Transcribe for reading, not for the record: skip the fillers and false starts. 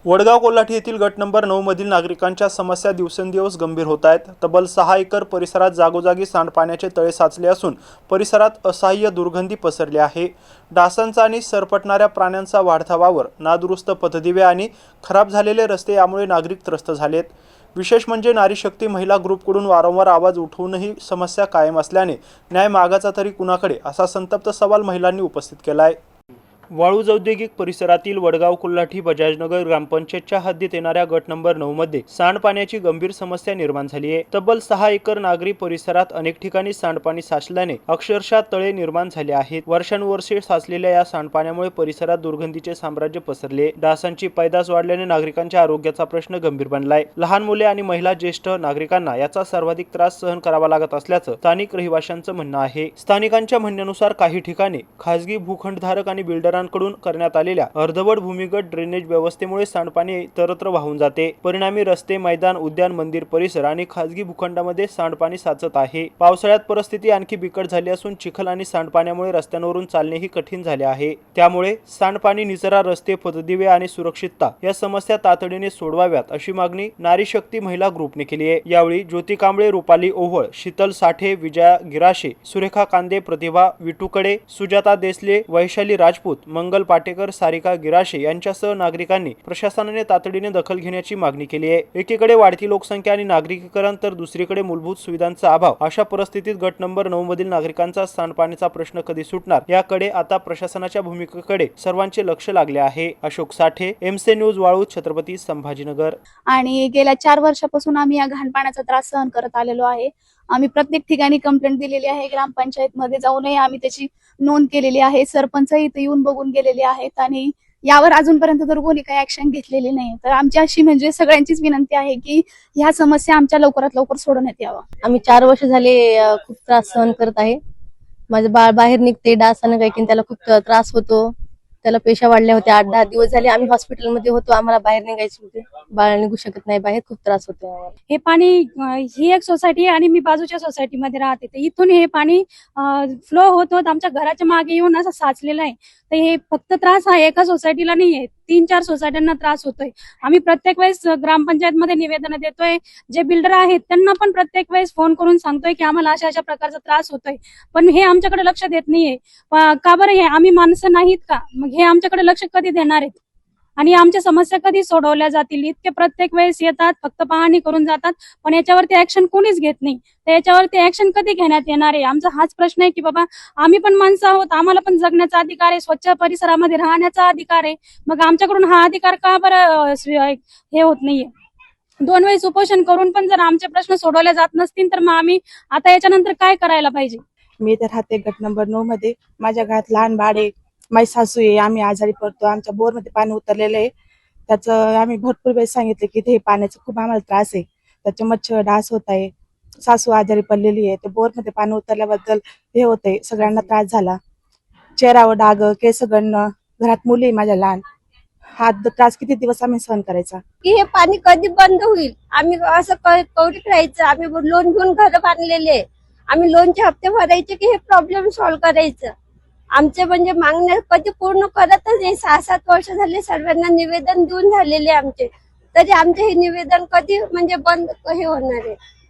वडगाव कोल्हाटी येथील गट नंबर 9 मधील नागरिकांच्या समस्या दिवसेंदिवस गंभीर होत आहेत। तब्बल 6 एकर परिसरात जागोजागी सांडपाण्याचे तळे साचले असून परिसरात असह्य दुर्गंधी पसरली आहे। डासांचा आणि सरपटणाऱ्या प्राण्यांचा वाढता वावर, नादुरुस्त पथदिवे आणि खराब झालेले रस्ते यामुळे नागरिक त्रस्त झालेत। विशेष म्हणजे नारी शक्ती महिला ग्रुपकडून वारंवार आवाज उठवूनही समस्या कायम असल्याने न्याय मागायचा तरी कुणाकडे, असा संतप्त सवाल महिलांनी उपस्थित केला आहे। वाळूज औद्योगिक परिसरातील वडगाव कोल्हाटी बजाजनगर ग्रामपंचायतच्या हद्दीत येणाऱ्या गट नंबर 9 मध्ये सांडपाण्याची गंभीर समस्या निर्माण झाली आहे। तब्बल 6 एकर नागरी परिसरात अनेक ठिकाणी सांडपाणी साचल्याने अक्षरशः तळे निर्माण झाले आहेत। वर्षानुवर्षे साचलेल्या या सांडपाण्यामुळे परिसरात दुर्गंधीचे साम्राज्य पसरले। डासांची पैदास वाढल्याने नागरिकांच्या आरोग्याचा प्रश्न गंभीर बनलाय। लहान मुले आणि महिला ज्येष्ठ नागरिकांना याचा सर्वाधिक त्रास सहन करावा लागत असल्याचं स्थानिक रहिवाशांचं म्हणणं आहे। स्थानिकांच्या म्हणण्यानुसार काही ठिकाणी खासगी भूखंडधारक आणि बिल्डर कडून करण्यात आलेल्या अर्धवट भूमिगत ड्रेनेज व्यवस्थेमुळे सांडपाणी इतरत्र वाहून जाते। परिणामी रस्ते, मैदान, उद्यान, मंदिर परिसर आणि खासगी भूखंडामध्ये सांडपाणी साचत आहे। पावसाळ्यात परिस्थिती आणखी बिकट झाली असून चिखल आणि सांडपाण्यामुळे रस्त्यांवरून चालणेही कठीण झाले आहे। त्यामुळे सांडपाणी, निचरा, रस्ते, पथदिवे आणि सुरक्षितता या समस्या तातडीने सोडवाव्यात अशी मागणी नारी शक्ती महिला ग्रुपने केली आहे। यावेळी ज्योती कांबळे, रुपाली ओव्हळ, शीतल साठे, विजया गिराशे, सुरेखा कांदे, प्रतिभा विटुकडे, सुजाता देसले, वैशाली राजपूत, मंगल पाटेकर, सारिका गिराशे यांच्यासह नागरिकांनी प्रशासनाने तातडीने दखल घेण्याची मागणी केली आहे। एकीकडे वाढती लोकसंख्या आणि नागरिकीकरण तर दुसरीकडे मूलभूत सुविधांचा अभाव, अशा परिस्थितीत गट नंबर 9 मधील नागरिकांचा सांडपाण्याचा प्रश्न कधी सुटणार याकडे आता प्रशासनाच्या भूमिकेकडे सर्वांचे लक्ष लागले आहे। अशोक साठे, एमसी न्यूज, वाळूज, छत्रपती संभाजीनगर। आणि गेल्या 4 वर्षापासून आम्ही या घाणपाण्याचा त्रास सहन करत आलेलो आहे। आम्ही प्रत्येक ठिकाणी कंप्लेंट दिलेली आहे। ग्रामपंचायत मध्ये जाऊनही आम्ही त्याची नोंद केलेली आहे। सरपंच इथे येऊन बघून गेलेले आहेत आणि यावर अजूनपर्यंत तर कोणी काही ऍक्शन घेतलेली नाही। तर आमची अशी म्हणजे सगळ्यांचीच विनंती आहे की ह्या समस्या आमच्या लवकरात लवकर सोडवण्यात यावा। आम्ही 4 वर्ष झाले खूप त्रास सहन करत आहे। माझं बाळ बाहेर निघते डासानं, काही की त्याला खूप त्रास होतो। त्याला पेशा वाढल्या होत्या। 8-10 दिवस झाले आम्ही हॉस्पिटलमध्ये होतो। आम्हाला बाहेर निघायचे होते, बाळ निघू शकत नाही बाहेर, खूप त्रास होतो। हे पाणी, ही एक सोसायटी आणि मी बाजूच्या सोसायटीमध्ये राहते, तर इथून हे पाणी फ्लो होत होत आमच्या घराच्या मागे येऊन असं साचलेलं आहे। तर हे फक्त त्रास हा एका सोसायटीला नाहीये, 3-4 सोसायट्यांना त्रास होतोय। आम्ही प्रत्येक वेळेस ग्रामपंचायत मध्ये निवेदन देतोय। जे बिल्डर आहेत त्यांना पण प्रत्येक वेळेस फोन करून सांगतोय की आम्हाला अशा प्रकारचा त्रास होतोय, पण हे आमच्याकडे लक्ष देत नाहीये। का बरं? हे आम्ही माणसं नाहीत का? मग हे आमच्याकडे लक्ष कधी देणार आहेत आणि आमच्या समस्या कधी सोडवल्या जातील? इतके प्रत्येक वेळेस येतात, फक्त पाहणी करून जातात, पण याच्यावरती ऍक्शन कोणीच घेत नाही। तर याच्यावरती ऍक्शन कधी घेण्यात येणार आहे? आमचा हाच प्रश्न आहे की बाबा आम्ही पण माणसं आहोत, आम्हाला पण जगण्याचा अधिकार आहे, स्वच्छ परिसरामध्ये राहण्याचा अधिकार आहे। मग आमच्याकडून हा अधिकार का बरं हे होत नाहीये? 2 वेळेस उपोषण करून पण जर आमचे प्रश्न सोडवले जात नसतील तर मग आम्ही आता याच्यानंतर काय करायला पाहिजे? मी तर राहते गट नंबर 9 मध्ये। माझ्या घरात लहान बाळ आहे, माझी सासू आहे, आम्ही आजारी पडतो। आमच्या बोर मध्ये पाणी उतरलेलं आहे। त्याचं आम्ही भरपूर वेळेस सांगितले की हे पाण्याचा खूप आम्हाला त्रास आहे, त्याचे मच्छर डास होत आहे। सासू आजारी पडलेली आहे, ते बोर मध्ये पाणी उतरल्याबद्दल हे होतंय, सगळ्यांना त्रास झाला। चेहऱ्यावर डाग, केस गळणं, घरात मुली माझ्या लहान, हा त्रास किती दिवस आम्ही सहन करायचा? की हे पाणी कधी बंद होईल? आम्ही असं कौडीत राहायचं? आम्ही लोन घेऊन घर बांधलेले, आम्ही लोनचे हप्ते भरायचे की हे प्रॉब्लेम सॉल्व्ह करायचं? आमचे म्हणजे मागण्या कधी पूर्ण करतच नाही। 6-7 वर्ष झाले सर्वांना निवेदन देऊन झालेले आमचे, तरी आमचे हे निवेदन कधी म्हणजे बंद हे होणार आहे?